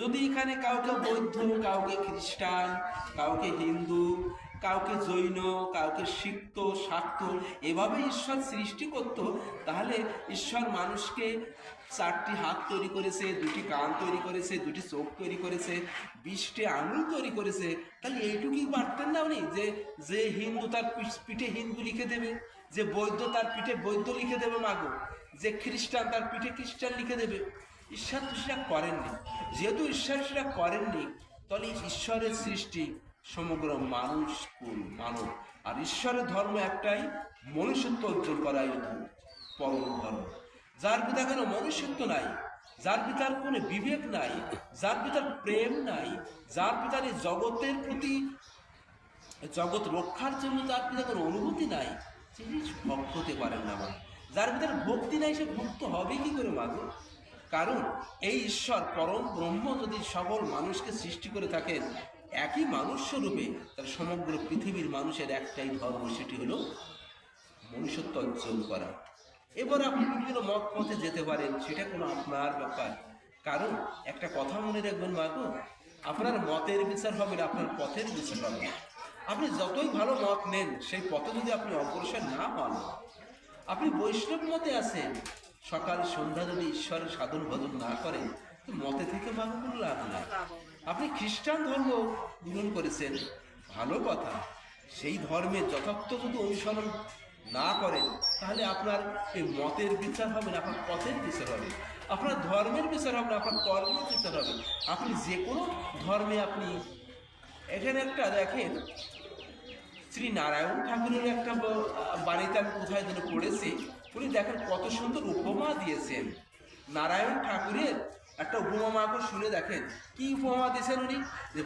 যদি এখানে কাউকে বৌদ্ধ, কাউকে খ্রিস্টান, কাউকে হিন্দু, কাউকে জৈন, কাউকে সিক্ত, শাক্ত এভাবে ঈশ্বর সৃষ্টি করত, তাহলে ঈশ্বর মানুষকে চারটি হাত তৈরি করেছে, দুটি কান তৈরি করেছে, দুটি চোখ তৈরি করেছে, 20টি আঙুল তৈরি করেছে, তাহলে এইটুকুই পারতেন না উনি যে যে হিন্দু তার পিঠে হিন্দু লিখে দেবে, যে বৌদ্ধ তার পিঠে বৌদ্ধ লিখে দেবে মাগো, যে খ্রিস্টান তার পিঠে খ্রিস্টান লিখে দেবে? ঈশ্বর তো সেটা করেননি। যেহেতু ঈশ্বর সেটা করেননি, তাহলে ঈশ্বরের সৃষ্টি সমগ্র মানুষ মানব, আর ঈশ্বরের ধর্ম একটাই, মনুষ্যত্ব অর্জন করাই পরম ধর্ম। যার পিতা কোনো মনুষ্যত্ব নাই, যার পিতার কোনো বিবেক নাই, যার পিতার প্রেম নাই, যার পিতার এই জগতের প্রতি, জগৎ রক্ষার জন্য যার পিতার কোনো অনুভূতি নাই, তিনি ভক্ত হতে পারেন না মা। যার ভিতরে ভক্তি নাই সে ভক্ত হবে কি করে মাগো? কারণ এই ঈশ্বর পরম ব্রহ্ম যদি সকল মানুষকে সৃষ্টি করে থাকেন একই মানুষ স্বরূপে, তার সমগ্র পৃথিবীর মানুষের একটাই ধর্ম, সেটি হলো মনুষ্যত্ব অর্জন করা। এবার আপনি বিভিন্ন মত পথে যেতে পারেন, সেটা কোনো আপনার ব্যাপার। কারণ একটা কথা মনে রাখবেন মাগো, আপনার মতের বিচার হবে না, আপনার পথের বিচার হবে। আপনি যতই ভালো মত নেন, সেই পথে যদি আপনি অগ্রসর না হন, আপনি বৈষ্ণব মতে আছেন, সকাল সন্ধ্যা যদি ঈশ্বরের সাধন ভজন না করেন, তো মতে থেকে ভালো কোনো লাভ নাই। আপনি খ্রিস্টান ধর্ম গ্রহণ করেছেন, ভালো কথা, সেই ধর্মের যথার্থ যদি অনুসরণ না করেন, তাহলে আপনার এই মতের বিচার হবে না, আপনার পথের বিচার হবে। আপনার ধর্মের বিচার হবে না, আপনার কর্মের বিচার হবে। আপনি যে কোনো ধর্মে আপনি, এখানে একটা দেখেন, শ্রী নারায়ণ ঠাকুরের একটা বাড়িতে আমি কোথায় যেন পড়েছি, উনি দেখেন কত সুন্দর উপমা দিয়েছেন। নারায়ণ ঠাকুরের একটা উপমা মাকে শুনে দেখেন কি উপমা দিয়েছেন উনি, যে